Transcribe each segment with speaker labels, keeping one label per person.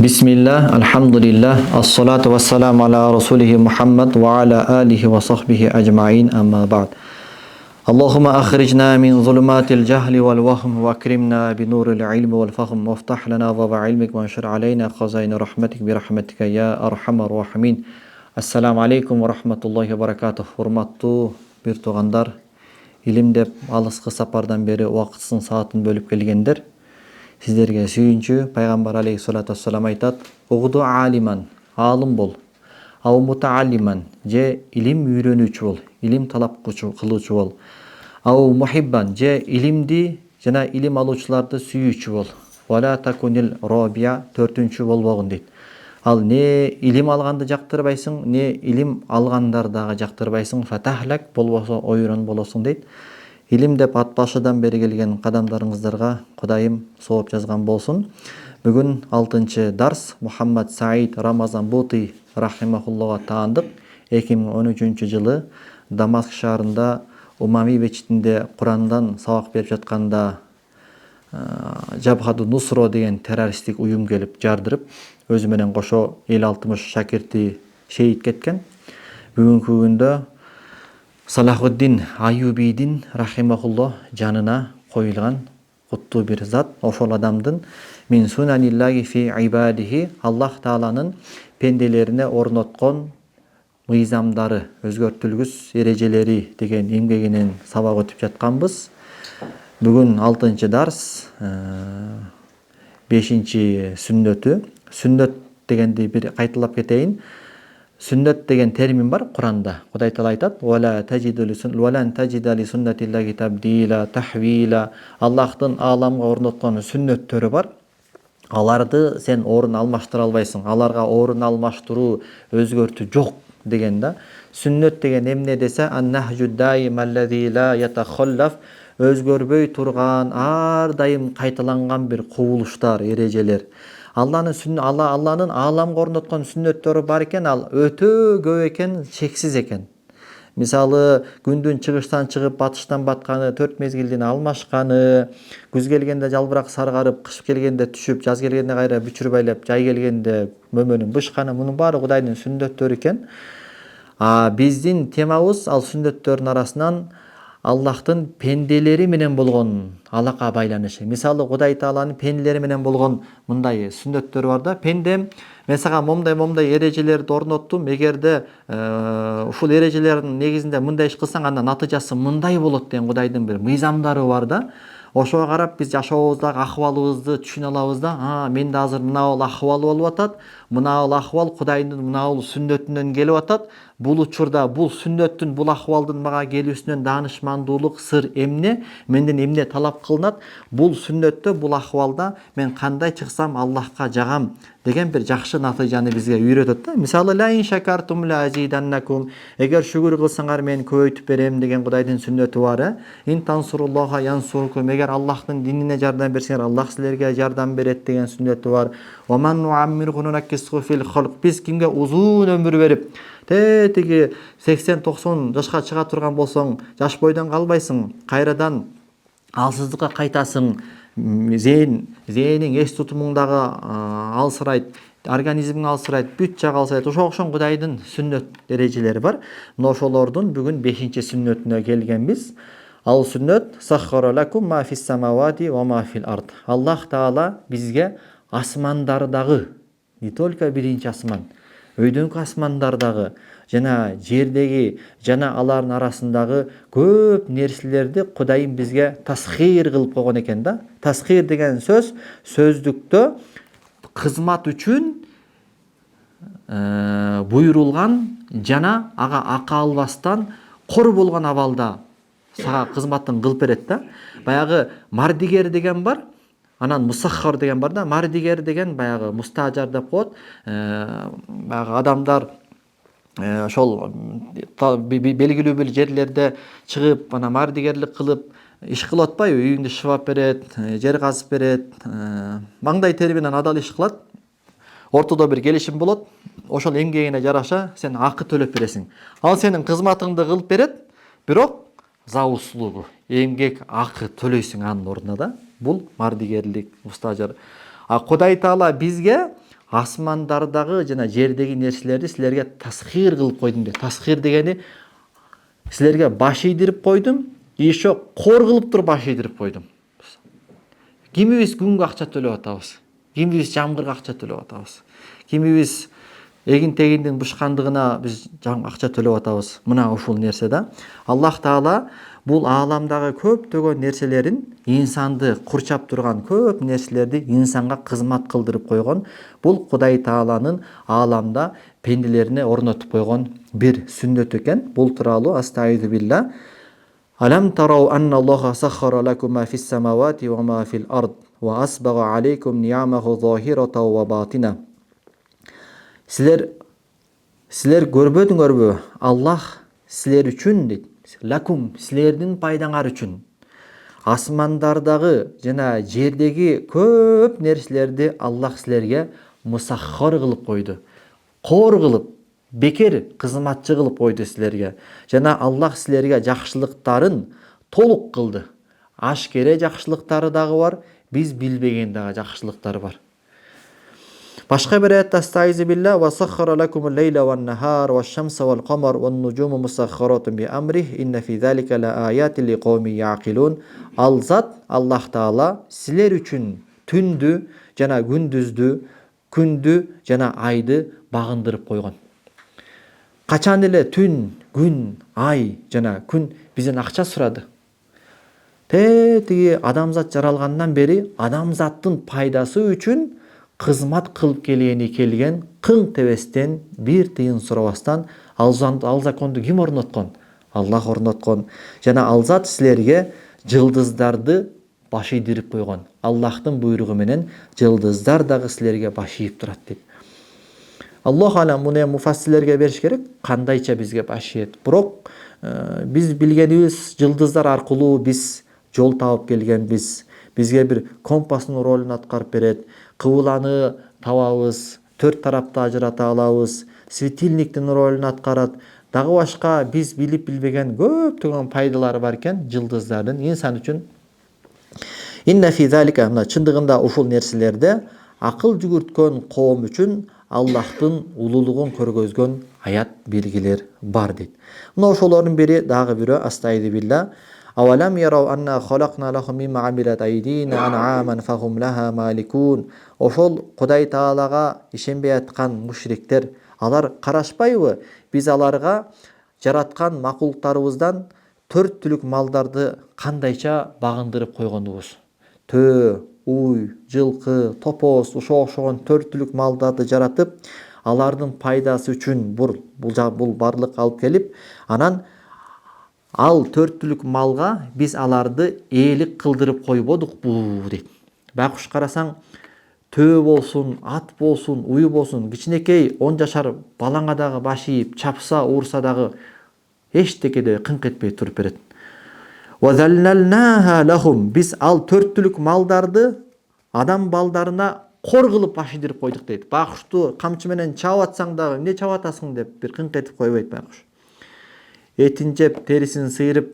Speaker 1: Bismillah, alhamdulillah, assalatu wassalamu ala rasulihi Muhammad wa ala alihi wa sahbihi ajma'in, amma ba'd. Allahumma akhrijna min zulumatil jahli wal wahm wa akrimna bi nuril ilmi wal fahm waftah lana baba ilmik wa anshur alayna khazayna rahmatik bi rahmatika ya arhamar rahimin. Assalamu alaikum wa rahmatullahi wa barakatuh. Hurmattуу bir туугандар, илим деп алыскы сапардан бери убакытсын саатын бөлүп келгендер, сиздерге сүйүнчү пайгамбар алейхиссалату вассалам айтат: "Угду алиман, алым бол, ау мутааллиман, же илим үйрөнүүчү бол, илим талап кылуучу бол, ау мухиббан, же илимди жана илим алуучуларды сүйүүчү бол, вала такунил робия, төртүнчү болбогун" дейт. Ал не илим алганды жактырбайсың, не илим алгандар дагы жактырбайсың, фатахлак, болбосо ойрон болосуң дейт. Илим деп ат башыдан бери келген кадамдарыңыздарга Кудайым сооп жазган болсун. Бүгүн 6-чы дарс Мухаммад Саид Рамазан Бути рахимахуллага таандык. 2013 жылы Дамаск шаарында Умами мечитинде Курандан сабак берип жатканда Жабхаду Нусро деген террористтик уюм келип жардырып, өзү менен кошо 50-60 шакирти шейит кеткен. Бүгүнкү күндө Салахуддин Аюбидин рахимахулло жанына коюлган куттуу бир зат. Ошол адамдын мин сунаниллахи фи ибадихи, Аллах Тааланын пенделерине орноткон мыйзамдары, өзгөртүлгүс эрежелери деген эмгегинен сабак өтүп жатканбыз. Бүгүн 6-чы дарс 5-чи сүннөтү. Сүннөт дегенди бир кайталап кетейин. Сүннөт деген термин бар Куранда. Кудай Таала айтат: "Вала таджида ли суннатиллахи табдила тахвила". Аллахтын ааламга орноткон сүннөттөрү бар. Аларды сен орун алмаштыра албайсың. Аларга орун алмаштыруу, өзгөртүү жок деген да. Сүннөт деген эмне десе, ан-нахжу даим аллази ла ятахаллаф, өзгөрбөй турган, ар дайым кайталанган бир кубулуштар, эрежелер. Алланын ааламга орноткон сүннөттөрү бар экен, ал өтө көп экен, чексиз экен. Мисалы, күндүн чыгыштан чыгып, батыштан батканы, 4 мезгилдин алмашканы, күз келгенде жалбырак саргарып, кыш келгенде түшүп, жаз келгенде кайра бүчүр байлап, жай келгенде мөмөнүн бышканы, мунун баары Кудайдын сүннөттөрү экен. Биздин темабыз ал сүннөттөрдүн арасынан Аллахтын пенделери менен болгон алака байланышы. Мисалы, Кудай Тааланын пенделери менен болгон мындай сүннөттөр бар да. Пендем, мен сага момдай эрежелерди орноттум. Эгерде ушул эрежелердин негизинде мындай иш кылсаң, андан натыйжасы мындай болот деген Кудайдын бир мыйзамдары бар да. Ошого карап биз жашообуздагы ахыбалыбызды түшүнө алабыз да. Менде азыр мынабул ахыбал болуп атат. Мынабул ахыбал Кудайдын мынабул сүннөтүнөн келип атат. Бул учурда бул сүннөттүн, бул ахыбалдын мага келүүсүнөн даанышмандуулук, сыр эмне, менден эмне талап кылынат? Бул сүннөттө, бул ахыбалда мен кандай чыксам Аллахка жагам деген бир жакшы натыйжаны бизге үйрөтөт да. Мисалы, ла ин шакартум ла азиданнакум, эгер шүгүр кылсаңар мен көбөйтүп берем деген Кудайдын сүннөтү бар. Ин тансуруллаха янсуркум, эгер Аллахтын динине жардам берсеңер, Аллах силерге жардам берет деген сүннөтү бар. Ва ман нуаммирху нунаккисху фил халк, биз кимге узун өмүр берип, тиги 80-90 жашка чыга турган болсоң, жаш бойдон калбайсың, кайрадан алсыздыкка кайтасың, зээниң, эс тутумуң дагы алсырайт, организмиң алсырайт, бүт жагы алсырайт. Ошого окшон Кудайдын сүннөт эрежелери бар. Мына ошолордун бүгүн 5-чи сүннөтүнө келгенбиз. Ал сүннөт саххара лакум ма фис самавати ва ма фил ард. Аллах Таала бизге асмандардагы, не только биринчи асман, өйдөңкү асмандардагы жана жердеги жана алардын арасындагы көп нерселерди Кудайым бизге тасхир кылып койгон экен да. Тасхир деген сөз сөздүктө кызмат үчүн буйрулган жана ага акы албастан кор болгон абалда сага кызматын кылып берет да. Баягы мардигер деген бар. Анан мусаххар деген бар да. Мардигер деген баягы мустажар деп коет. Баягы адамдар ошол белгилүү бир жерлерде чыгып, ана мардигерлик кылып иш кылып атпайбы? Үйүңдү шыбап берет, жер казып берет, маңдай тери менен адал иш кылат. Ортодо бир келишим болот. Ошол эмгегине жараша сен акы төлөп бересиң. Ал сенин кызматыңды кылып берет, бирок за услугу, эмгек акы төлөйсүң анын ордуна да. Бул мардигерлик, мустажар. А Кудай Таала бизге асмандардагы жана жердеги нерселерди силерге тасхир кылып койдум дейт. Тасхир дегени силерге баш ийдирип койдум, еще кор кылып туруп баш ийдирип койдум. Кимибиз күнгө акча төлөп атабыз? Кимибиз жамгырга акча төлөп атабыз? Кимибиз эгин тегиндин бушкандыгына биз акча төлөп атабыз? Мына ушул нерсе да. Аллах Таала бул ааламдагы көптөгөн нерселерин, инсанды курчап турган көп нерселерди инсанга кызмат кылдырып койгон. Бул Кудай Тааланын ааламда пенделерине орнотуп койгон бир сүннөт экен. Бул тууралуу астаизу билла. Алам тарау анна Аллаха саххара лакум ма фис самавати ва ма фил ард ва асбага алейкум ни'амаху зохирата ва батина. Силер көрбөдүңөрбү? Аллах силер үчүн дейт. Лакум силердин пайдаңар үчүн асмандардагы жана жердеги көп нерселерди Аллах силерге мусаххар кылып койду. Кор кылып, бекер кызматчы кылып койду силерге. Жана Аллах силерге жакшылыктарын толук кылды. Ашкере жакшылыктары дагы бар, биз билбеген дагы жакшылыктары бар. Башка бир аятта астаизу билла ва саххара лакумул лейла ван нахар ваш шамса вал камар ван нужуму мусаххаратун би амрих инна фи залика ла аятин лиқауми яқилун. Ал зат Аллах Таала силер үчүн түндү жана күндү жана айды багындырып койгон. Качан эле түн, күн, ай жана күн бизден акча сурады. Тиги адамзат жаралгандан бери адамзаттын пайдасы үчүн кызмат кылып келген кың тебестен бир тыйын сурабастан ал законду ким орноткон? Аллах орноткон. Жана ал зат силерге жылдыздарды баш ийдирип койгон. Аллахтын буйругу менен жылдыздар дагы силерге баш ийип турат дейт. Аллах алам муну муфассирлерге бериш керек, кандайча бизге баш ийет. Бирок биз билгенибиз жылдыздар аркылуу биз жол таап келгенбиз. Бизге бир компастын ролун аткарып берет. Кыбыланы табабыз, төрт тарапта ажырата алабыз, светильниктин ролун аткарат. Дагы башка биз билип билбеген көптөгөн пайдалары бар экен жылдыздардын инсан үчүн. Инна фи залика, мына чындыгында ушул нерселерде акыл жүгүрткөн коом үчүн Аллахтын улуулугун көргөзгөн аят белгилер бар дейт. Мына ошолордун бири дагы бирөө астаизу билла. Авалам ярау анна халакна лахум мимма амилат айдина ан'аман фахум лаха маликун. Ошол Кудай Таалага ишенбей аткан мушриктер, алар карашпайбы? Биз аларга жараткан макулуктарыбыздан 4 түлүк малдарды кандайча багындырып койгонубуз. Төө, уй, жылкы, топоз, ошогон 4 түлүк малдарды жаратып, алардын пайдасы үчүн бул барлык алып келип, анан ал 4 түлүк малга биз аларды ээлик кылдырып койбодукпу дейт. Байкуш карасаң, төө болсун, ат болсун, уй болсун, кичинекей 10 жашар балаңа дагы баш ийип, чапса, уурса дагы эчтекеде кыңк этпей туруп берет. Вазалналнаха лахум. Биз ал 4 түлүк малдарды адам балдарына кор кылып баш ийдирип койдук дейт. Байкушту камчы менен чаап атсаң дагы, эмне чаап атасың деп бир кыңк этип койбойт байкуш. Этин жеп, терисин сыйрып,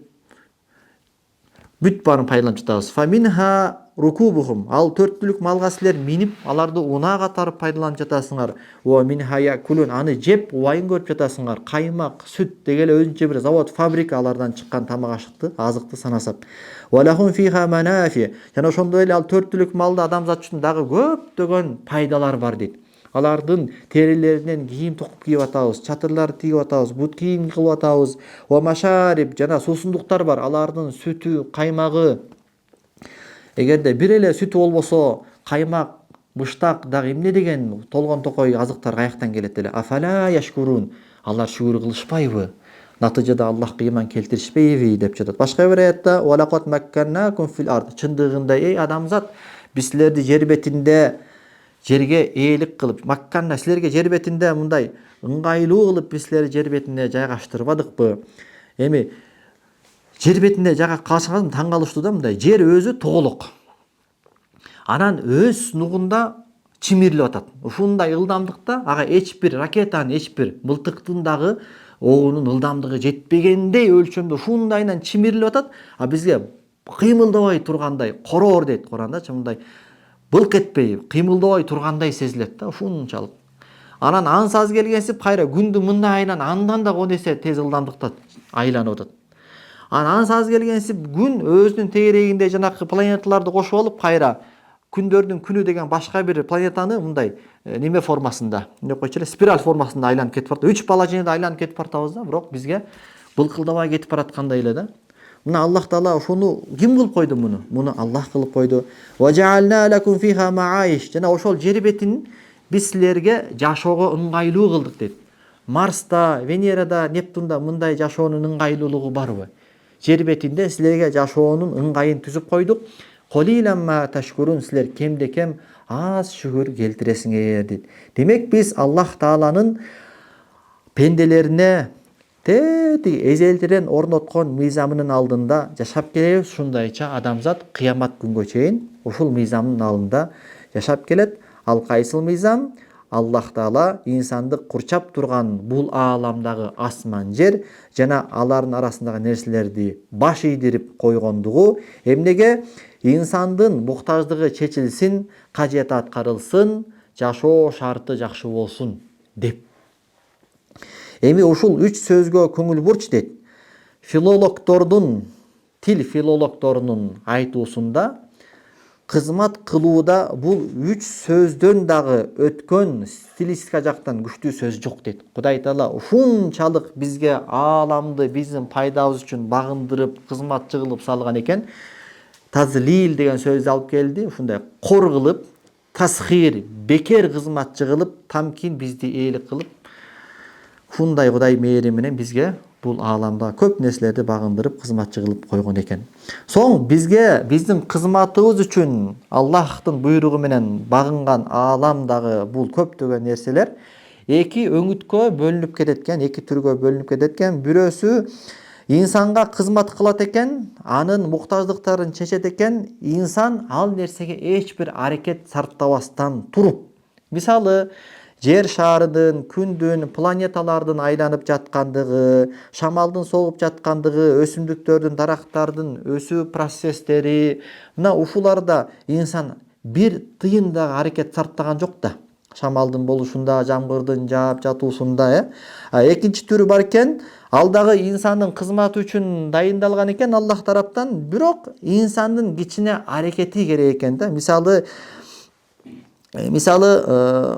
Speaker 1: бүт барын пайдаланып жатабыз. Фаминха рукубухум. Ал 4 түлүк малга силер минип, аларды унаа катарып пайдаланып жатасыңар. Ва минха якулун. Аны жеп, убайын көрүп жатасыңар. Каймак, сүт дегеле өзүнчө бир завод, фабрика алардан чыккан тамак ашыкты, азыкты санасап. Ва лахум фиха манафи. Жана ошондой эле ал 4 түлүк малда адамзат үчүн дагы көптөгөн пайдалар бар дейт. Алардын терилеринен кийим токуп кийип атабыз, чатырлар тигип атабыз, бут кийим кылып атабыз. Ва машариб, жана суусундуктар бар. Алардын сүтү, каймагы. Эгерде бир эле сүтү болбосо, каймак, быштак дагы эмне деген толгон токой азыктар каяктан келет эле? Афала яшкурун. Алар шүгүр кылышпайбы? Натыйжада Аллахка иман келтиришпейби деп жатат. Башка бир аятта валакат макканнакум фил ард. Чындыгында эй адамзат, биз силерди жер бетинде жерге ээлик кылып, макканна силерге жер бетинде мындай ыңгайлуу кылып биз силерди жер бетине жайгаштырбадыкпы? Эми жер бетинде жайга калсаңыз таң калыштуу да, мындай жер өзү тоголок. Анан өз нугунда чимирлеп атат. Ушундай ылдамдыкта ага эч бир ракетанын, эч бир мылтыктын дагы оонун ылдамдыгы жетпегендей өлчөмдө ушундайынан чимирилип атат, а бизге кыймылдабай тургандай короор дейт Курандачы, мындай былк этпей кыймылдабай тургандай сезилет да ушунчалык. Анан ансаз келгенсип кайра күндү мындай андан да 10 эсе тез ылдамдыкта айланып атат. Анан ансаз келгенсип күн өзүнүн тегерегинде жанакы планеталарды кошуп алып кайра күндөрдүн күнү деген башка бир планетаны мындай неме формасында, эмне койчу эле, спираль формасында айланып кетип барат. 3 положенияда айланып кетип баратабыз да, бирок бизге былкылдабай кетип бараткандай эле да. Мына Аллах Таала ошону ким кылып койду муну? Муну Аллах кылып койду. Ва жаална лакум фиха маайш. Жана ошол жер бетин биз силерге жашоого ыңгайлуу кылдык дейт. Марста, Венерада, Нептунда мындай жашоонун ыңгайлуулугу барбы? Жер бетинде силерге жашоонун ыңгайын түзүп койдук. Колиламма ташкурун, силер кемде кем аз шүгүр келтиресиңер дейт. Демек биз Аллах Тааланын пенделерине тети эзелдерен орноткон мыйзамынын алдында жашап келебиз. Ушундайча адамзат кыямат күнгө чейин ушул мыйзамдын алдында жашап келет. Ал кайсыл мыйзам? Аллах Таала инсанды курчап турган бул ааламдагы асман, жер жана алардын арасындагы нерселерди баш ийдирип койгондугу эмнеге? Инсандын муктаждыгы чечилсин, кажети аткарылсын, жашоо шарты жакшы болсун деп. Эми ушул 3 сөзгө көңүл бурч дейт. Филологдордун, тил филологдорунун айтуусунда кызмат кылууда бул 3 сөздөн дагы өткөн стилистика жактан күчтүү сөз жок дейт. Кудай Таала ушунчалык бизге ааламды биздин пайдабыз үчүн багындырып, кызматчы кылып салган экен. Тазлил деген сөздү алып келди. Ушундай кор кылып, тасхир, бекер кызматчы кылып, тамкин бизди ээлик кылып, ушундай Кудай мээри менен бизге бул ааламда көп нерселерди багындырып, кызматчы кылып койгон экен. Соң бизге биздин кызматыбыз үчүн Аллахтын буйругу менен багынган ааламдагы бул көптөгөн нерселер эки өңүткө бөлүнүп кетет экен, эки түргө бөлүнүп кетет экен. Бирөөсү инсанга кызмат кылат экен, анын муктаждыктарын чечет экен. Инсан ал нерсеге эч бир аракет сарптабастан туруп, мисалы жер шарынын, күндүн, планеталардын айланып жаткандыгы, шамалдын согуп жаткандыгы, өсүмдүктөрдүн, дарактардын өсүү процесстери, мына ушуларда инсан бир тыйын да аракет сарптаган жок да. Шамалдын болушунда, жамгырдын жаап жатуусунда, экинчи түрү бар экен. Ал дагы инсандын кызматы үчүн дайындалган экен Аллах тараптан, бирок инсандын кичине аракети керек экен да. Мисалы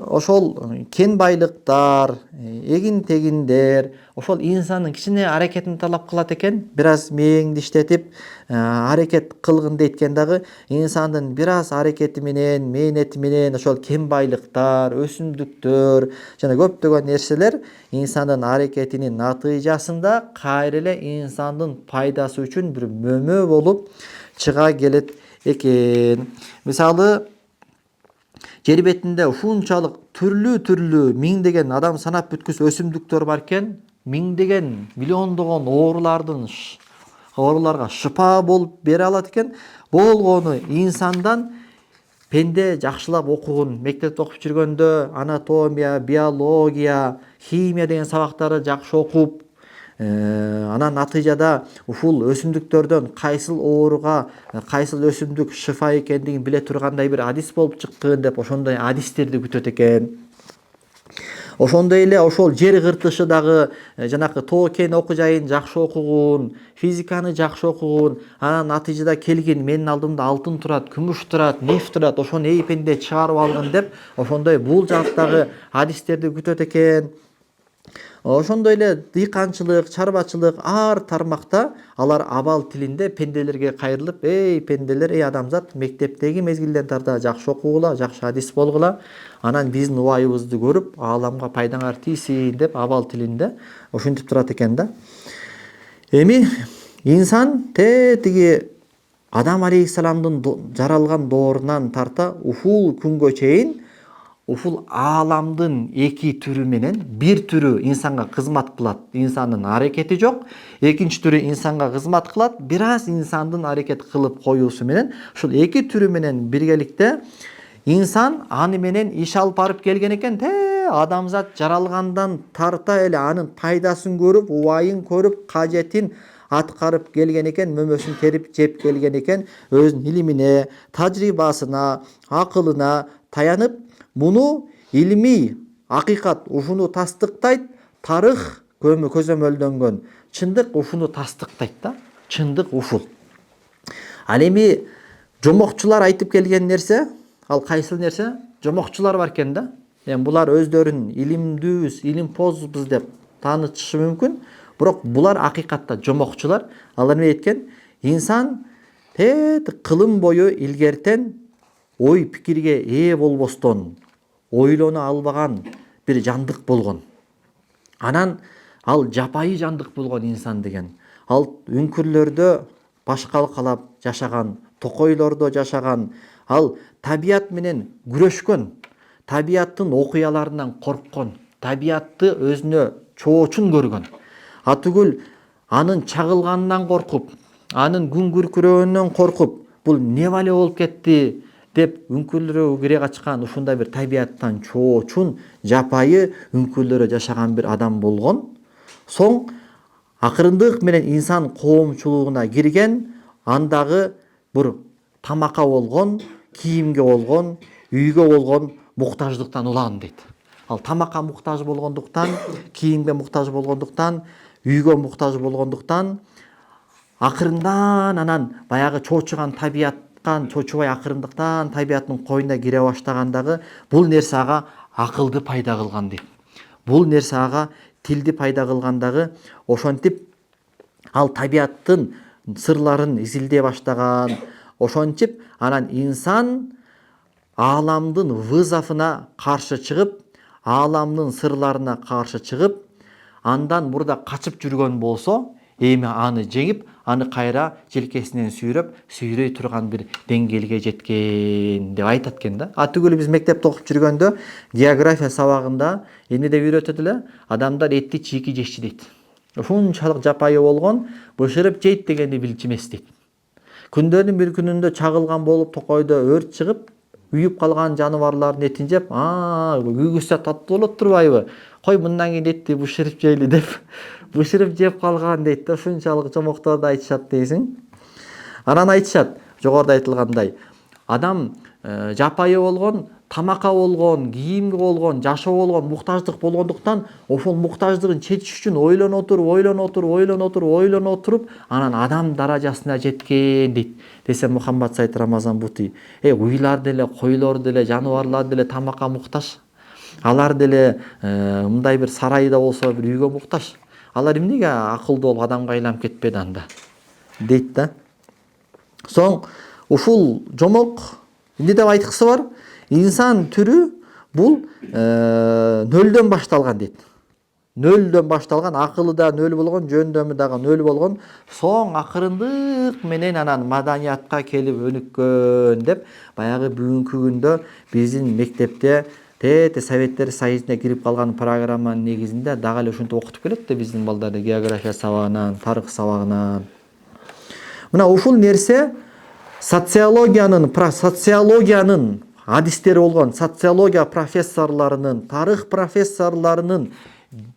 Speaker 1: ошол кен байлыктар, эгин тегиндер, ошол инсандын кичине аракетин талап кылат экен. Бир аз мээңди иштетип аракет кылгын дейт дагы. Инсандын бир аз аракети менен, мээнети менен ошол кен байлыктар, өсүмдүктөр жана көптөгөн нерселер инсандын аракетинин натыйжасында кайра эле инсандын пайдасы үчүн бир мөмө болуп чыга келет экен. Мисалы жер бетинде ушунчалык түрлүү миңдеген адам санап бүткүс өсүмдүктөр бар экен. Миңдеген, миллиондогон ооруларга шыпа болуп бере алат экен. Болгону инсандан пенде жакшылап окугун, мектепте окуп жүргөндө анатомия, биология, химия деген сабактарды жакшы окуп, анан натыйжада ушул өсүмдүктөрдөн кайсыл ооруга кайсыл өсүмдүк шыфа экендигин биле тургандай бир адис болуп чыккын деп ошондой адистерди күтөт экен. Ошондой эле ошол жер кыртышы дагы жанакы тоо кен окуу жайын жакшы окугун, физиканы жакшы окугун, анан натыйжада келгин менин алдымда алтын турат, күмүш турат, нефть турат, ошону эйпенде чыгарып алгын деп ошондой бул жактагы адистерди күтөт экен. Ошондой эле дыйканчылык, чарбачылык ар тармакта алар абал тилинде пенделерге кайрылып, эй пенделер, эй адамзат, мектептеги мезгилден тарта жакшы окугула, жакшы адис болгула, анан биздин убайыбызды көрүп, ааламга пайдаңар тийсин деп абал тилинде ошентип турат экен да. Эми инсан тетиги Адам алейхиссаламдын жаралган доорунан тарта ушул күнгө чейин ушул ааламдын эки түрү менен бир түрү инсанга кызмат кылат, инсандын аракети жок. Экинчи түрү инсанга кызмат кылат, бир аз инсандын аракет кылып коюусу менен ушул эки түрү менен биргеликте инсан аны менен иш алып барып келген экен. адамзат жаралгандан тарта эле анын пайдасын көрүп, убайын көрүп, кажетин аткарып келген экен, мөмөсүн терип жеп келген экен. Өзүнүн илимине, тажрыйбасына, акылына таянып, муну илимий акыйкат ушуну тастыктайт. Тарых көзөмөлдөнгөн чындык ушуну тастыктайт да. Чындык ушул. Ал эми жомокчулар айтып келген нерсе, ал кайсыл нерсе? Жомокчулар бар экен да. Эми булар өздөрүн илимдүүбүз, илимпозбуз деп таанытышы мүмкүн. Бирок булар акыйкатта жомокчулар. Алар эмне айткен? Инсан кылым бою илгертен ой пикирге ээ болбостон ойлоно албаган бир жандык болгон. Анан ал жапайы жандык болгон инсан деген. Ал үңкүрлөрдө башкалкалап жашаган, токойлордо жашаган, ал табият менен күрөшкөн, табияттын окуяларынан корккон, табиятты өзүнө чоочун көргөн. Атүгүл анын чагылганынан коркуп, анын күн күркүрөөнүнөн коркуп, бул не бале болуп кетти деп үңкүрлөргө кире качкан, ушундай бир табияттан чоочун, жапайы үңкүрлөрдө жашаган бир адам болгон. Соң акырындык менен инсан коомчулугуна кирген, андагы бир тамакка болгон, кийимге болгон, үйгө болгон муктаждыктан улан дейт. Ал тамакка муктаж болгондуктан, кийимге муктаж болгондуктан, үйгө муктаж болгондуктан акырындан анан баягы чоочуган табияттан чочубай акырындыктан табияттын койнуна кире баштагандагы бул нерсе ага акылды пайда кылган дейт. Бул нерсе ага тилди пайда кылгандагы ошентип ал табияттын сырларын изилдей баштаган. Ошентип анан инсан ааламдын вызовуна каршы чыгып, ааламдын сырларына каршы чыгып, андан мурда качып жүргөн болсо, эми аны жеңип, аны кайра желкесинен сүйрөй турган бир деңгээлге жеткен деп айтат экен да. Атүгүл биз мектепте окуп жүргөндө география сабагында эмне деп үйрөтөт эле? Адамдар этти чийки жешчи дейт. Ушунчалык жапайы болгон, бышырып жейт дегенди билчү эмес дейт. Күндөрдүн бир күнүндө чагылган болуп, токойдо өрт чыгып, үйүп калган жаныбарлардын этин жеп, күйгүзсө таттуу болот турбайбы? Кой мындан кийин этти бышырып жейли деп бышырып жеп калган дейт да. Ушунчалык жомокторду айтышат дейсиң. Анан айтышат, жогоруда айтылгандай, адам жапайы болгон, тамакка болгон, кийимге болгон, жашоо болгон муктаждык болгондуктан, ошол муктаждыгын чечиш үчүн ойлоно туруп, анан адам даражасына жеткен дейт. Десе Мухаммад Сайд Рамазан Бути, уйлар деле, койлор деле, жаныбарлар деле тамакка муктаж. Алар деле мындай бир сарайда болсо бир үйгө муктаж. Алар эмнеге акылдуу болуп адамга айланып кетпеди анда? Дейт да. Соң ушул жомок эмне деп айткысы бар? Инсан түрү бул нөлдөн башталган дейт. Нөлдөн башталган, акылы да нөл болгон, жөндөмү дагы нөл болгон. Соң акырындык менен анан маданиятка келип өнүккөн деп баягы бүгүнкү күндө биздин мектепте Советтер Союзуна кирип калган программанын негизинде дагы эле ушинтип окутуп келет да биздин балдарды география сабагынан, тарых сабагынан. Мына ушул нерсе социологиянын адистери болгон социология профессорлорунун, тарых профессорлорунун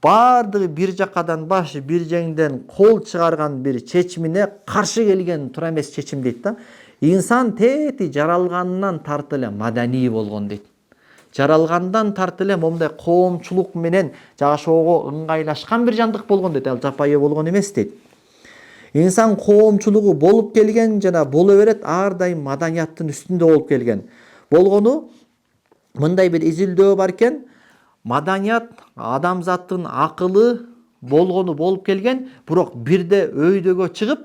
Speaker 1: баардыгы бир жакадан бир жеңден кол чыгарган бир чечимине каршы келген туура эмес чечим дейт да. Инсан жаралгандан тарты эле маданий болгон дейт. Жаралгандан тарты эле момундай коомчулук менен жашоого ыңгайлашкан бир жандык болгон дейт. Ал жапайы болгон эмес дейт. Инсан коомчулугу болуп келген жана боло берет, ар дайым маданияттын үстүндө болуп келген. Болгону мындай бир изилдөө бар экен. Маданият адамзаттын акылы болгону болуп келген, бирок бирде өйдөгө чыгып,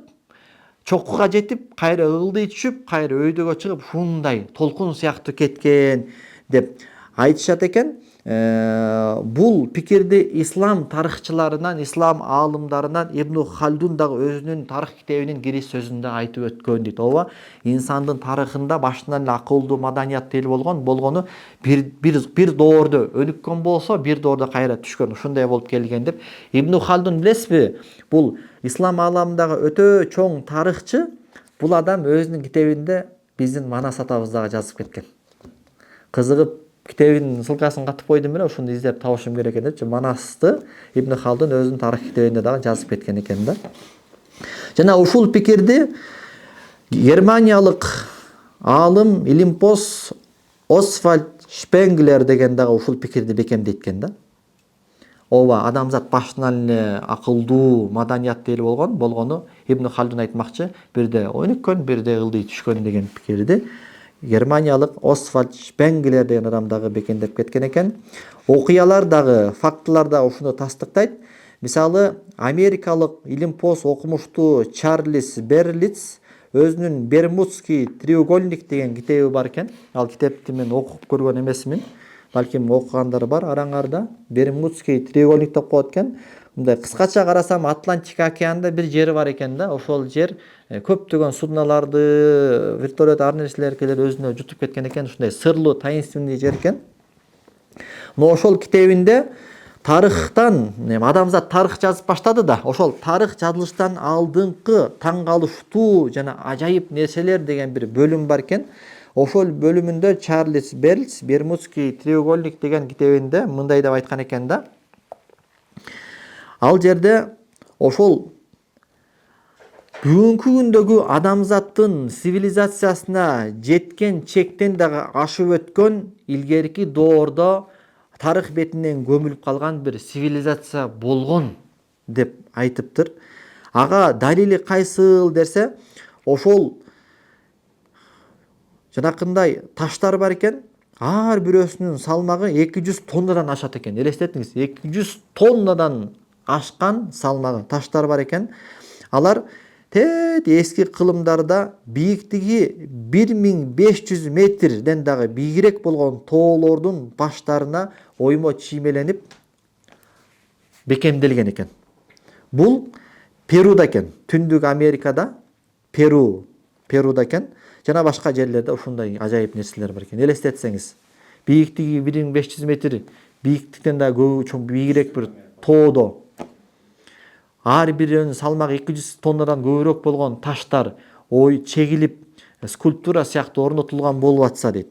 Speaker 1: чокуга жетип, кайра ылдый түшүп, кайра өйдөгө чыгып, ушундай толкун сыяктуу кеткен деп айтышат экен. Бул пикирди ислам тарыхчыларынан, ислам аалымдарынан Ибн Халдун дагы өзүнүн тарых китебинин кириш сөзүндө айтып өткөн дейт. Ооба, инсандын тарыхында башынан эле акылдуу маданият эл болгону бир доордо өнүккөн болсо, бир доордо кайра түшкөн, ушундай болуп келген деп. Ибн Халдун билесизби? Бул ислам ааламындагы өтө чоң тарыхчы. Бул адам өзүнүн китебинде биздин Манас атабыз дагы жазып кеткен. Кызыгып китебинин ссылкасын катып койдум эле, ушуну издеп табышым керек экен депчи. Манасты Ибн Халдун өзүнүн тарых китебинде дагы жазып кеткен экен да. Жана ушул пикирди германиялык аалым илимпоз Освальд Шпенглер деген дагы ушул пикирди бекемдейт экен да. Ооба, адамзат баштан эле акылдуу, маданиятты эл болгону Ибн Халдун айтмакчы, бирде өнүккөн, бирде ылдый түшкөн деген пикирди германиялык Освальд Шпенглер деген адам дагы бекемдеп кеткен экен. Окуялар дагы, фактылар дагы ушуну тастыктайт. Мисалы, америкалык илимпоз окумуштуу Чарльз Берлиц өзүнүн Бермудский треугольник деген китеби бар экен. Ал китепти мен окуп көргөн эмесмин. Балким окугандар бар араңарда. Бермудский треугольник деп коет экен. Мындай кыскача карасам Атлантика океанында бир жер бар экен да. Ошол жер көптөгөн судналарды, вертолет, ар нерселерди өзүнө жутуп кеткен экен. Ушундай сырлуу, таинственный жер экен. Но ошол китебинде тарыхтан, адамзат тарых жазып баштады да, ошол тарых жазылыштан алдыңкы таң калыштуу жана ажайып нерселер деген бир бөлүм бар экен. Ошол бөлүмүндө Чарльз Берлиц Бермудский треугольник деген китебинде мындай деп айткан экен да. Ал жерде ошол бүгүнкү күндөгү адамзаттын цивилизациясына жеткен чектен дагы ашып өткөн илгерки доордо тарых бетинен көмүлүп калган бир цивилизация болгон деп айтыптыр. Ага далили кайсыл десе, ошол жанакындай таштар бар экен. Ар бирөөсүнүн салмагы 200 тоннадан ашат экен. Элестетиңиз, 200 тоннадан ашкан салмагы таштар бар экен. Алар эски кылымдарда бийиктиги 1500 метрден дагы бийигирээк болгон тоолордун баштарына оймо чиймеленип бекемделген экен. Бул Перуда экен. Түндүк Америкада, Перуда экен. Жана башка жерлерде ушундай ажайып нерселер бар экен. Элестетсеңиз, бийиктиги 1500 метр, бийиктиктен да көбү чоң бийигирээк бир тоодо ар биринин салмагы 200 тоннадан көбүрөөк болгон таштар чегилип скульптура сыяктуу орнотулган болуп атса дейт.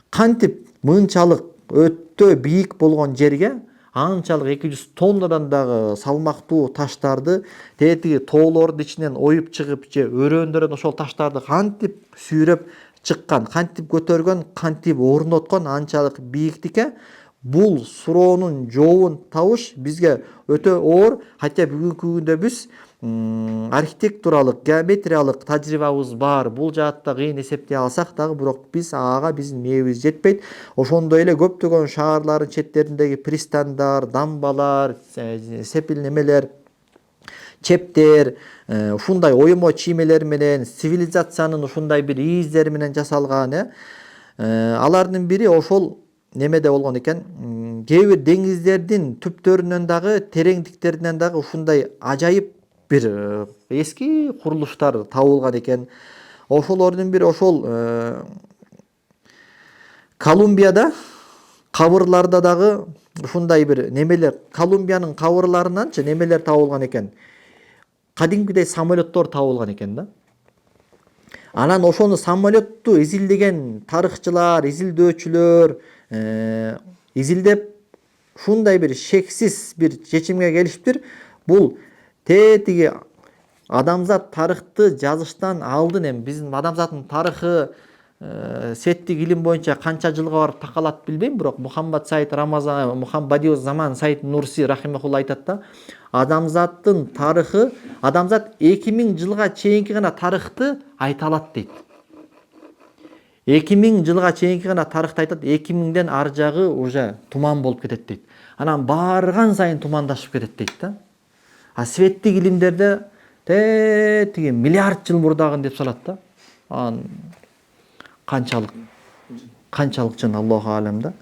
Speaker 1: Кантип мынчалык өтө бийик болгон жерге анчалык 200 тоннадан дагы салмактуу таштарды тетиги тоолордун ичинен оюп чыгып же өрөөндөрдөн ошол таштарды кантип сүйрөп чыккан, кантип көтөргөн, кантип орноткон анчалык бийиктикке бул суроонун жообун табыш бизге өтө оор. Хотя бүгүнкү күндө биз архитектуралык, геометриялык тажрыйбабыз бар. Бул жаатта кыйын эсептей алсак дагы, бирок биздин мээбиз жетпейт. Ошондой эле көптөгөн шаарлардын четтериндеги пристандар, дамбалар, сепил немелер, чептер, ушундай оймо чиймелер менен цивилизациянын ушундай бир издери менен жасалган. Алардын бири ошол немеде болгон экен. Кээ бир деңиздердин түптөрүнөн дагы, тереңдиктеринен дагы ушундай ажайып бир эски курулуштар табылган экен. Ошолордун бири ошол Колумбияда кабырларда дагы ушундай бир немелер, Колумбиянын кабырларынанчы немелер табылган экен. Кадимкидей самолеттор табылган экен да. Анан ошону самолетту изилдеген тарыхчылар, изилдөөчүлөр изилдеп ушундай бир шексиз бир чечимге келишиптир. Бул тетиги адамзат тарыхты жазыштан алдын, эми биздин адамзаттын тарыхы светтик илим боюнча канча жылга барып такалат билбейм, бирок Мухаммад Бадиу Заман Саид Нурси рахимахулла айтат да, адамзаттын тарыхы, адамзат 2000 жылга чейинки гана тарыхты айта алат дейт. 2000 жылга чейинки гана тарыхты айтат, 2000ден ар жагы уже туман болуп кетет дейт. Анан барган сайын тумандашып кетет дейт да. А светтик илимдерде тиги миллиард жыл мурдагын деп салат да. Анан канчалык чын, Аллаху алам да.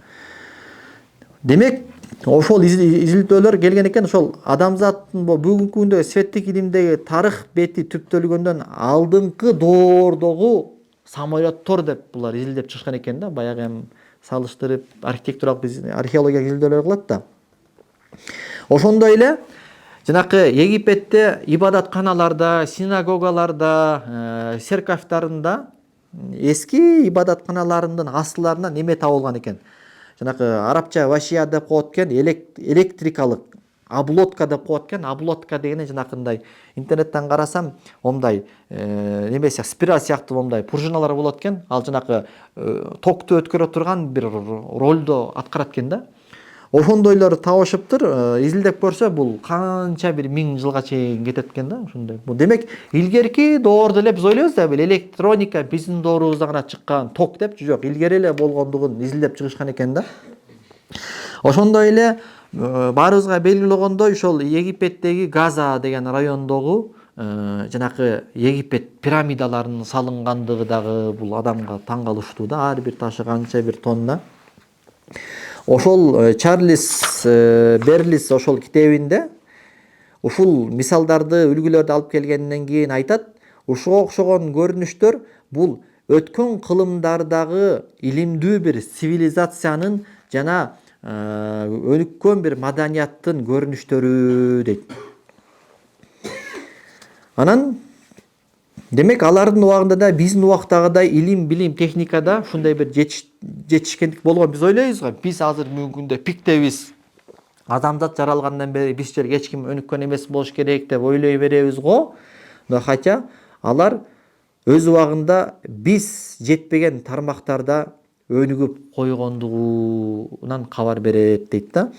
Speaker 1: Демек, ошол изилдөөлөр келген экен, ошол адамзаттын бүгүнкү күндө светтик илимдеги тарых бети түптөлгөндөн алдыңкы доордогу самолеттор деп булар изилдеп чыккан экен да. Баягы эми салыштырып архитектуралык археология изилдөөлөр кылат да. Ошондой эле жанакы Египетте ибадатканаларда, синагогаларда, церковьтарында эски ибадатканаларынын асылларынан неме табылган экен. Жанагы арабча вашия деп коет экен, электрикалык облодка деп коет экен. Облодка дегени жанакындай интернеттен карасам, момдай немесе спираль сыяктуу момдай пружиналар болот экен. Ал жанакы токту өткөрө турган бир ролду аткарат экен да. Ошондойлор табышыптыр. Изилдеп көрсө бул канча бир 1000 жылга чейин кетет экен да. Ошондой. Бул демек илгерки доордо эле биз ойлойбуз да, бул электроника биздин доорубузда гана чыккан ток деп, жок, илгери эле болгондугун изилдеп чыгышкан экен да. Ошондой эле баарыбызга белгилегондой ошол Египеттеги Газа деген райондогу жанакы Египет пирамидаларынын салынгандыгы дагы бул адамга таң калыштуу да. Ар бир ташы канча бир тонна. Ошол Чарльз Берлис ошол китебинде ушул мисалдарды, үлгүлөрдү алып келгенден кийин айтат, ушуга окшогон көрүнүштөр бул өткөн кылымдардагы илимдүү бир цивилизациянын жана өнүккөн бир маданияттын көрүнүштөрү дейт. Анан демек алардын убагында да биздин убактагыдай илим, билим, техникада ушундай бир жетишкендик болгон. Биз ойлойбуз го, биз азыр бүгүнкү күндө пиктебиз. Адамзат жаралгандан бери биз жерге эч ким өнүккөн эмес болуш керек деп ойлой беребиз го. Хотя алар өз убагында биз жетпеген тармактарда өнүгүп койгондугунан кабар берет дейт да.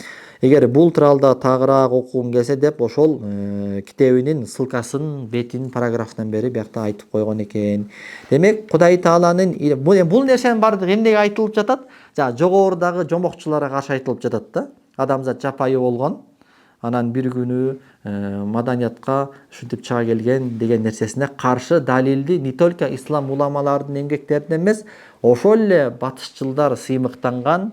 Speaker 1: Эгер бул тууралуу тагыраак окугум келсе деп ошол китебинин ссылкасын бетинин параграфынан бери биякта айтып койгон экен. Демек Кудай Тааланын бул нерсенин баардыгы эмнеге айтылып жатат? Жогорудагы жомокчуларга каршы айтылып жатат да. Адамзат жапайы болгон, анан бир күнү маданиятка ушинтип чыга келген деген нерсесине каршы далилди не только ислам уламаларынын эмгектеринен эмес, ошол эле батышчылдар сыймыктанган,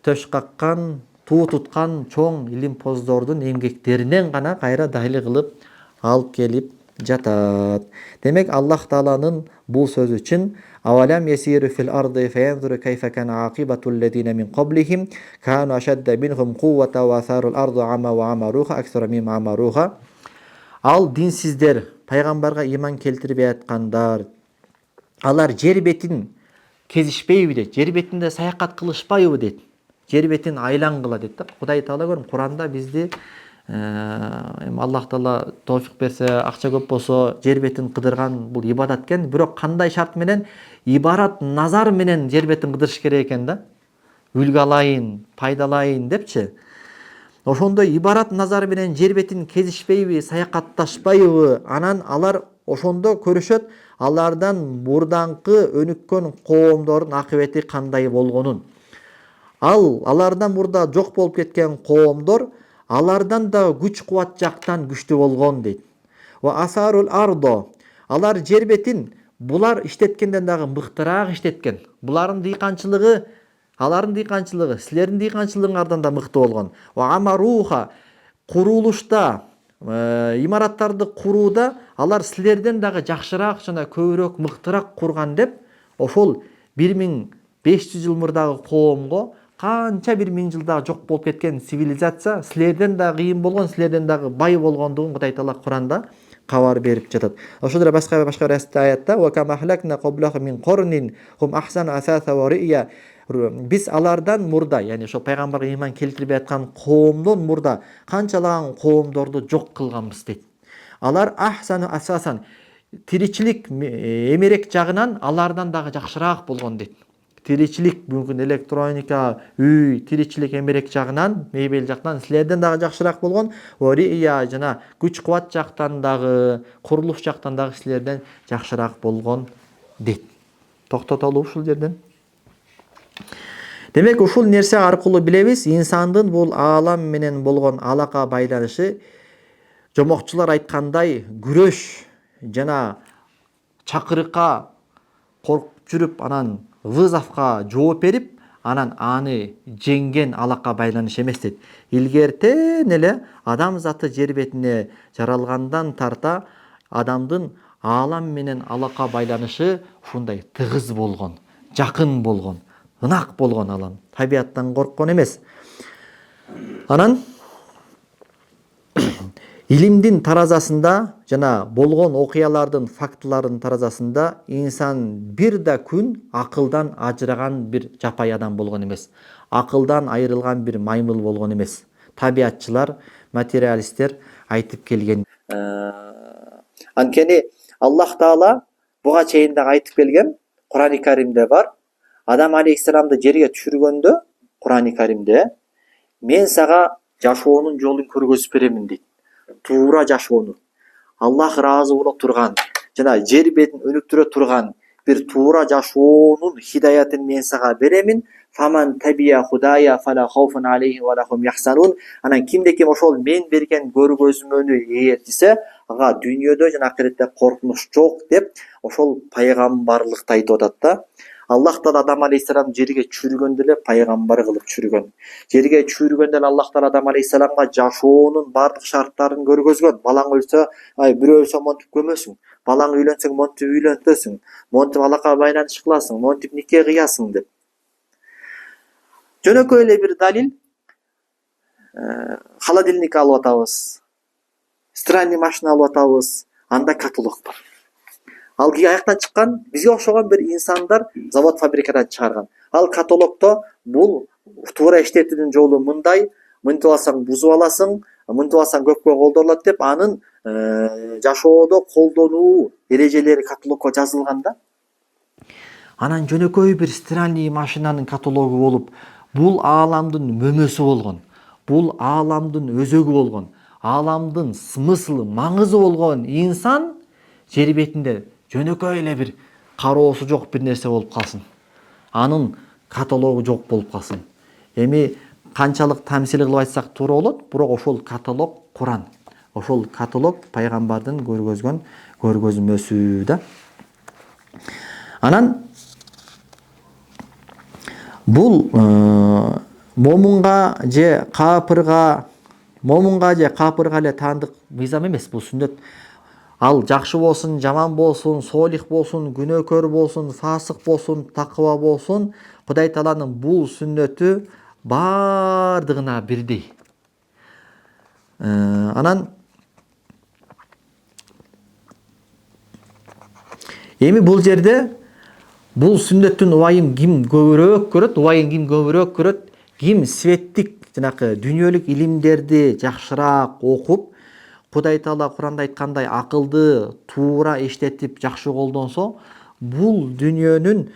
Speaker 1: төш каккан, туу туткан чоң илимпоздордун эмгектеринен гана кайра далил кылып алып келип жатат. Демек Аллах Тааланын бул сөзү үчүн авалам ясиру фил арди фаянзуру кайфа кана акибатул лазина мин qablihim кану ашадда минхум куввата ва асарул арду ама ва амаруха аксара мимма амаруха. Ал динсиздер, пайгамбарга иман келтирбей аткандар, алар жер бетин кезишпейби дейт, жер бетинде саякат кылышпайбы дейт, жер бетин айлангыла дейт да. Кудай Таала көрүн Куранда бизди Аллах Таала товфик берсе, акча көп болсо жер бетин кыдырган бул ибадат экен. Бирок кандай шарт менен? Ибарат назар менен жер бетин кыдырыш керек экен да. Үлгү алайын, пайдалайын депчи. Ошондой ибарат назар менен жер бетин кезишпейби, саякатташпайбы? Анан алар ошондо көрүшөт алардан мурданкы өнүккөн коомдордун акыбети кандай болгонун. Алардан мурда жок болуп кеткен коомдор алардан да күч кубат жактан күчтүү болгон дейт. Ва асарул ардо, алар жер бетин булар иштеткенден дагы мыктыраак иштеткен. Булардын дыйканчылыгы, алардын дыйканчылыгы, силердин дыйканчылыгыңардан да мыкты болгон. Ва амаруха, курулушта, имараттарды курууда алар силерден дагы жакшыраак жана көбүрөөк мыктыраак курган деп, ошол 1500 жыл мурдагы коомго канча 1000 жылдагы жок болуп кеткен цивилизация силерден да кыйын болгон, силерден дагы бай болгондугун Кудай Таала Куранда кабар берип жатат. Ошол эле башка бир аятта ва камахлакна qablahum min qarnin hum ahsanu asasa wa ri'ya. Биз алардан мурда, яни ошо пайгамбарга иман келтирбей аткан коомдон мурда канчалаган коомдорду жок кылганбыз дейт. Алар ахсану асасан, тиричилик эмерек жагынан алардан дагы жакшыраак болгон дейт. Тиричилик бүгүн электроника, үй, тиричилик эмерек жагынан, мебель жактан силерден дагы жакшыраак болгон. Ория жана күч кубат жактан дагы, курулуш жактан дагы силерден жакшыраак болгон дейт. Токтотолу ушул жерден. Демек ушул нерсе аркылуу билебиз, инсандын бул аалам менен болгон алака байланышы жомокчулар айткандай күрөш жана чакырыкка коркуп жүрүп, анан вызовка жооп берип, анан аны жеңген алака байланыш эмес дейт. Илгертен эле адам заты жер бетине жаралгандан тарта адамдын аалам менен алака байланышы ушундай тыгыз болгон, жакын болгон, ынак болгон, алам табияттан корккон эмес. Анан илимдин таразасында жана болгон окуялардын фактылардын таразасында инсан бир да күн акылдан ажыраган бир жапай адам болгон эмес. Акылдан айрылган бир маймыл болгон эмес. Табиатчылар, материалисттер айтып келген. Анткени Аллах Таала буга чейин дагы айтып келген. Кур'ан-ы Каримде бар. Адам алейхиссаламды жерге түшүргөндө Кур'ан-ы Каримде мен сага жашоонун жолун көргөзүп беремин дейт. Туура жашоону. Аллах ыраазы боло турган жана жер бетин өнүктүрө турган бир туура жашоонун хидаятын мен сага беремин. Фаман табия худая фала хауфун алейхи ва лахум яхсанун. Анан кимде ким ошол мен берген көргөзмөнү ээрчисе, ага дүйнөдө жана акыретте коркунуч жок деп ошол пайгамбарлыкты айтып атат да. Аллах Таала Адам алейхиссалам жерге чүргөндө эле пайгамбар кылып чүргөн. Жерге чүргөндө эле Аллах Таала Адам алейхиссаламга жашоонун бардык шарттарын көргөзгөн. Балаң өлсө, бирөө өлсө монтип көмөсүң. Балаң үйлөнсөң монтип үйлөнтөсүң. Монтип алакка байланыш кыласың, монтип нике кыясың деп. Жөнөкөй эле бир далил. Холодильник алып атабыз. Стиральный машина алып атабыз. Анда каталог бар. Ал каяктан чыккан? Бизге окшогон бир инсандар завод фабрикадан чыгарган. Ал каталогдо бул туура иштетүүнүн жолу мындай, мынтип алсаң бузуп аласың, мынтип алсаң көпкө колдонулат деп анын жашоодо колдонуу эрежелери каталогго жазылган да. Анан жөнөкөй бир стиральный машинанын каталогу болуп, бул ааламдын мөмөсү болгон. Бул ааламдын өзөгү болгон. Ааламдын смыслы, маңызы болгон инсан жер бетинде жөнөкөй эле бир кароосу жок бир нерсе болуп калсын. Анын каталогу жок болуп калсын. Эми канчалык тамсил кылып айтсак туура болот, бирок ошол каталог Кур'ан. Ошол каталог пайгамбардын көргөзгөн көргөзмөсү да. Анан бул момунга же капырга эле таандык мыйзам эмес, бул сүннөт. Ал жакшы болсун, жаман болсун, солих болсун, күнөөкөр болсун, фасык болсун, такыба болсун, Кудай Тааланын бул сүннөтү бардыгына бирдей. Анан эми бул жерде бул сүннөттүн убайын ким көбүрөөк көрөт, ким светтик жанакы дүйнөлүк илимдерди жакшыраак окуп, Кудай Таала Кур'анда айткандай акылды туура иштетип жакшы колдонсо, бул дүйнөнүн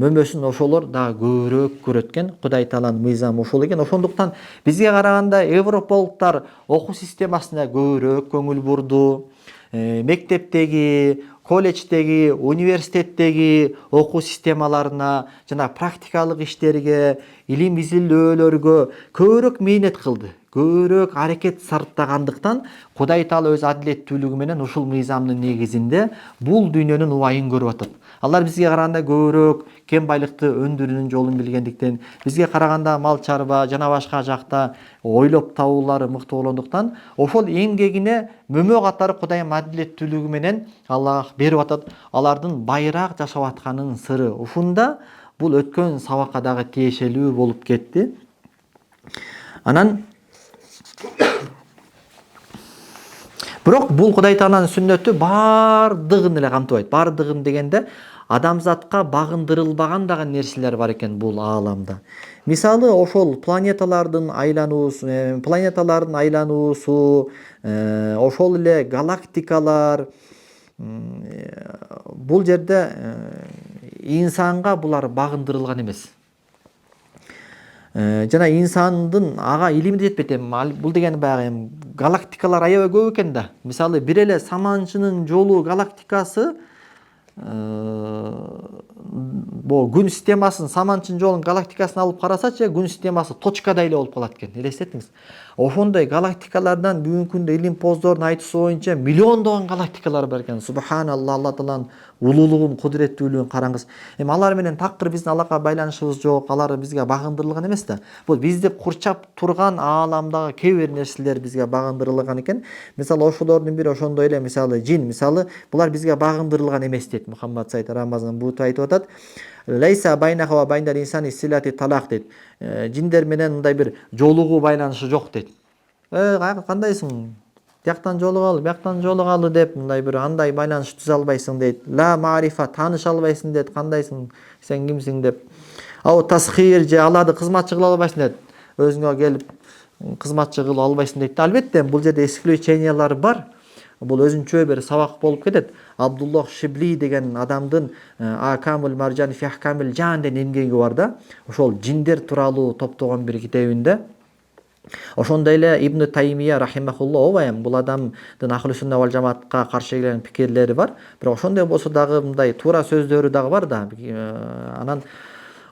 Speaker 1: мөмөсүн ошолор да көбүрөөк көрөт экен. Кудай Тааланын мыйзамы ошол экен. Ошондуктан бизге караганда европалыктар окуу системасына көбүрөөк көңүл бурду. Мектептеги, колледждеги, университеттеги окуу системаларына жана практикалык иштерге, илим изилдөөлөргө көбүрөөк мээнет кылды. Көбүрөөк аракет сарптагандыктан Кудай Таала өз адилеттүүлүгү менен ушул мыйзамдын негизинде бул дүйнөнүн убайын көрүп атат. Алар бизге караганда көбүрөөк кен байлыкты өндүрүүнүн жолун билгендиктен, бизге караганда мал чарба жана башка жакта ойлоп табуулары мыктуу болгондуктан, ошол эмгегине мөмө катары Кудайдын адилеттүүлүгү менен Аллах берип атат. Алардын байыраак жашап атканынын сыры ушунда. Бул өткөн сабакка дагы тиешелүү болуп кетти. Анан бирок бул Кудай Тааланын сүннөтү бардыгын эле камтыбайт. Бардыгын дегенде адамзатка багындырылбаган дагы нерселер бар экен бул ааламда. Мисалы ошол планеталардын айлануусу, ошол эле галактикалар, бул жерде инсанга булар багындырылган эмес. Жана инсандын ага илими жетпейт. Бул деген баягы галактикалар аябай көп экен да. Мисалы бир эле саманчынын жолу галактикасы күн системасын, саманчынын жолун галактикасын алып карасачы, күн системасы точкадай эле болуп калат экен. Элестетиңиз. Ошондой галактикалардан бүгүнкү күндө илим поздордун айтуусу боюнча миллиондогон галактикалар бар экен. Субханалла, Алла Тааланын улуулугун, кудуреттүүлүгүн караңыз. Эми алар менен такыр биздин алака байланышыбыз жок, алар бизге багындырылган эмес да. Бул бизди курчап турган ааламдагы кээ бир нерселер бизге багындырылган экен. Мисалы ошолордун бири ошондой эле, мисалы жин, мисалы булар бизге багындырылган эмес дейт Мухаммад Сайт Рамазан буту айтып атат. Лайса байнаха ва байнал инсани силати талак дейт. Жиндер менен мындай бир жолугуу байланышы жок дейт. кандайсың, тияктан жолугалы, бияктан жолугалы деп мындай бир андай байланыш түзө албайсың дейт. Ла марифа, тааныша албайсың дейт. Кандайсың, сен кимсиң деп. Ау тасхир же аларды кызматчы кыла албайсың дейт. Өзүңө келип кызматчы кылып албайсың дейт. Албетте бул жерде исключениялар бар. Бул өзүнчө бир сабак болуп кетет. Абдуллах Шибли деген адамдын Акамул Маржан фи Ахкамил Жан деген эмгеги бар да. Ошол жиндер тууралуу топтогон бир китебинде. Ошондой эле Ибн Таймия рахимахулла обайым бул адамдын Ахлы Сунна вал Жамаатка каршы келген пикирлери бар. Бирок ошондой болсо дагы мындай туура сөздөрү дагы бар да. Анан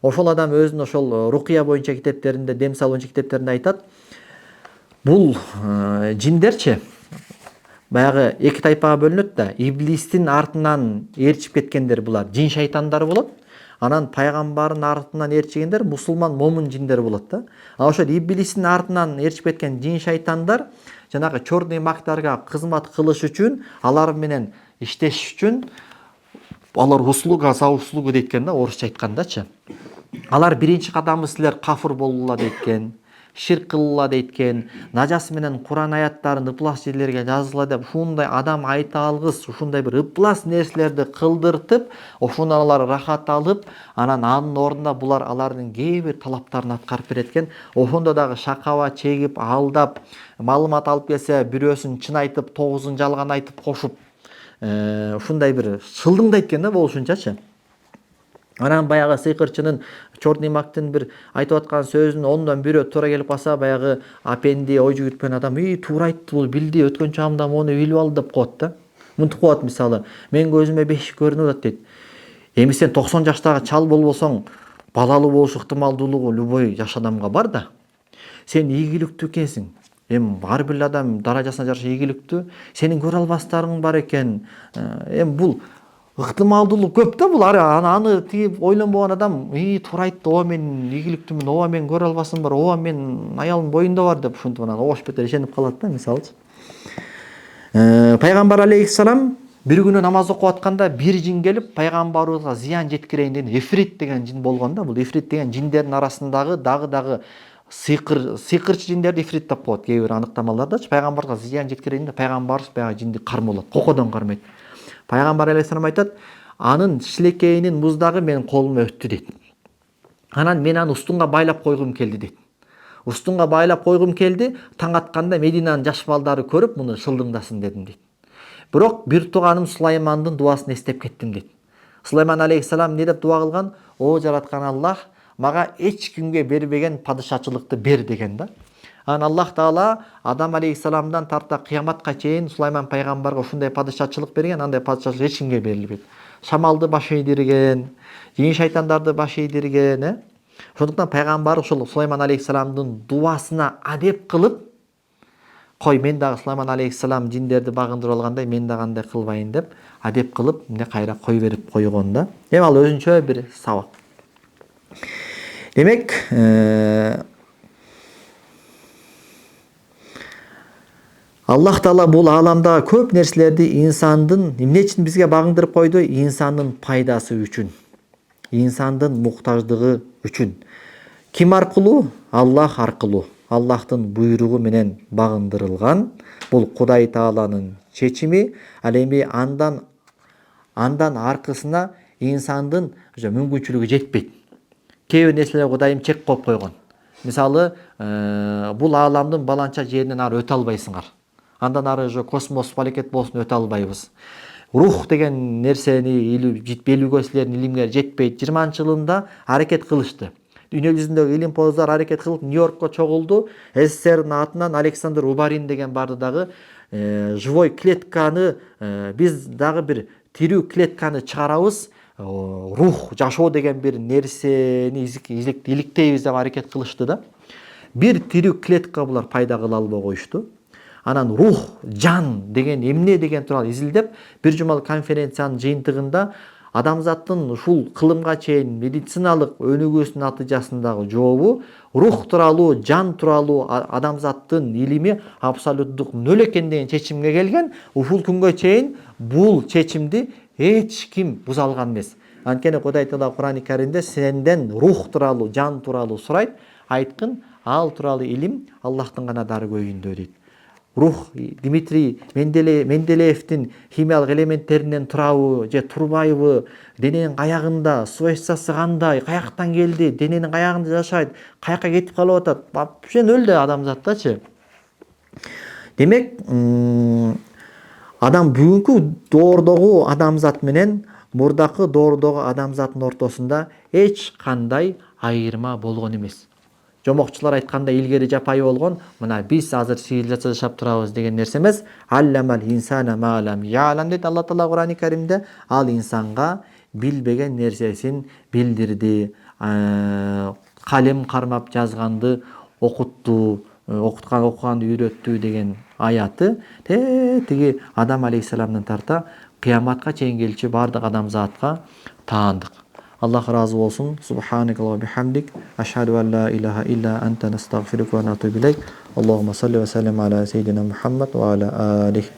Speaker 1: ошол адам өзүнүн ошол рукия боюнча китептеринде, дем салуу боюнча китептеринде айтат. Бул жиндерчи баягы эки тайпага бөлүнөт да. Иблистин артынан ээрчип кеткендер булар жин шайтандар болот. Анан пайгамбардын артынан ээрчигендер мусулман момун жиндер болот да. А ошол иблистин артынан ээрчип кеткен жин шайтандар жанагы чёрный мактарга кызмат кылыш үчүн, алар менен иштеш үчүн алар услуга за услугу дейт экен да, орусча айткандачы. Алар биринчи кадамы силер кафыр болула дейт экен. Ширк кылыла дейт экен, нажас менен Куран аяттарын ыплас жерлерге жазыла деп ушундай адам айта алгыс, ушундай бир ыплас нерселерди кылдыртып, ошондон алар рахат алып, анан анын ордуна булар алардын кээ бир талаптарын аткарып берет экен. Ошондо дагы шакаба чегип, алдап, маалымат алып келсе, бирөөсүн чын айтып, тогузун жалган айтып кошуп, ушундай бир шылдыңдайт экен да болушунчачы. Анан баягы сыйкырчынын Чорный мактын бир айтып аткан сөзүн ондон бирөө туура келип калса, баягы апенди ой жүгүртпөн адам, туура айтты, бул билди, өткөн чагымда мону билип алды деп коет да. Мынтип коет мисалы, мен көзүмө бешик көрүнүп атат дейт. Эми сен 90 жаштагы чал болбосоң, балалуу болуш ыктымалдуулугу любой жаш адамга бар да. Сен ийгиликтүү экенсиң. Эми ар бир адам даражасына жараша ийгиликтүү, сенин көрө албастарың бар экен. Эми бул ыктымалдуулук көп да бул. Аны тип ойлонбогон адам, туура айтты, ооба мен ийгиликтүүмүн, ооба мен көрө албасым бар, ооба мен аялым боюнда бар деп ушинтип анан оош бетер ишенип калат да, мисалычы. Пайгамбар алейхиссалам бир күнү намаз окуп атканда бир жин келип пайгамбарыбызга зыян жеткирейин деген эфрит деген жин болгон да. Бул эфрит деген жиндердин арасындагы дагы сыйкырчы жиндерди эфрит деп коет кээ бир аныктамалардачы. Пайгамбарга зыян жеткирейин деп пайгамбарыбыз баягы жинди кармоолот, кокодон кармайт. Пайгамбар алейхиссалам айтат, анын шилекейинин муздагы менин колума өттү дейт. Анан мен аны устунга байлап койгум келди дейт. Устунга байлап койгум келди, таң атканда Мединанын жаш балдары көрүп муну шылдыңдасын дедим дейт. Бирок бир тууганым Сулаймандын дуасын эстеп кеттим дейт. Сулайман алейхиссалам эмне деп дуа кылган? О жараткан Аллах, мага эч кимге бербеген падышачылыкты бер деген да. Анан Аллах Таала Адам алейхиссаламдан тарта кыяматка чейин Сулайман пайгамбарга ушундай падышачылык берген, андай падышачылык эч кимге берилбейт. Шамалды баш ийдирген, жин шайтандарды баш ийдирген, Ошондуктан пайгамбар ушул Сулайман алейхиссаламдын дуасына адеп кылып, кой мен дагы Сулайман алейхиссалам жиндерди багындырып алгандай, мен дагы андай кылбайын деп адеп кылып, эмне кайра кой берип койгон да. Эми ал өзүнчө бир сабак. Демек, Аллах Таала бул ааламдагы көп нерселерди инсандын эмне үчүн бизге багындырып койду? Инсандын пайдасы үчүн. Инсандын муктаждыгы үчүн. Ким аркылуу? Аллах аркылуу. Аллахтын буйругу менен багындырылган. Бул Кудай Тааланын чечими. Ал эми андан аркысына инсандын мүмкүнчүлүгү жетпейт. Кээ бир нерселер Кудайым чек коюп койгон. Мисалы, бул ааламдын баланча жеринен ары өтө албайсыңар. Андан ары космос планет болсун өтө албайбыз. Рух деген нерсени билүүгө силердин илимге жетпейт. 20-жылында аракет кылышты. Дүйнө жүзүндөгү илимпоздор аракет кылып Нью-Йоркко чогулду. СССРдин атынан Александр Убарин деген барды дагы живой клетканы, биз дагы бир тирүү клетканы чыгарабыз. Рух, жашоо деген бир нерсени иликтейбиз деп аракет кылышты да. Бир тирүү клетка булар пайда кыла албай коюшту. Анан рух, жан деген эмне деген тууралуу изилдеп, бир жумалык конференциянын жыйынтыгында адамзаттын ушул кылымга чейин медициналык өнүгүүсүнүн натыйжасындагы жообу рух тууралуу, жан тууралуу адамзаттын илими абсолюттук нөл экен деген чечимге келген. Ушул күнгө чейин бул чечимди эч ким буза алган эмес. Анткени Кудай Таала Куран-ы Каримде сенден рух тууралуу, жан тууралуу сурайт. Айткын, ал тууралуу илим Аллахтын гана даргөйүндө дейт. Рух Дмитрий Менделеевдин химиялык элементтеринен турабы же турбайбы, дененин каягында свойствосу кандай, каяктан келди, дененин каягында жашайт, каяка кетип калып атат, вообще нөл да адамзаттачы. Демек, адам бүгүнкү доордогу адамзат менен мурдакы доордогу адамзаттын ортосунда эч кандай айырма болгон эмес. Жомокчулар айтканда илгери жапайы болгон, мына биз азыр цивилизация жашап турабыз деген нерсе эмес. Алламал инсана ма лам яалам дейт Алла Таала Кур'ан-ы Каримде. Ал инсанга билбеген нерсесин билдирди. Калем кармап жазганды окутту, окуганды үйрөттү деген аяты тиги Адам алейхисаламдан тарта кыяматка чейин келчү бардык адамзатка таандык. Аллах разы болсун. Субханак ва бихамдик, ашхаду ан ла илаха илля анта, настагфирука ва натубу илейк. Аллахумма салли ва саллим аля саййидина Мухаммад ва аля алих.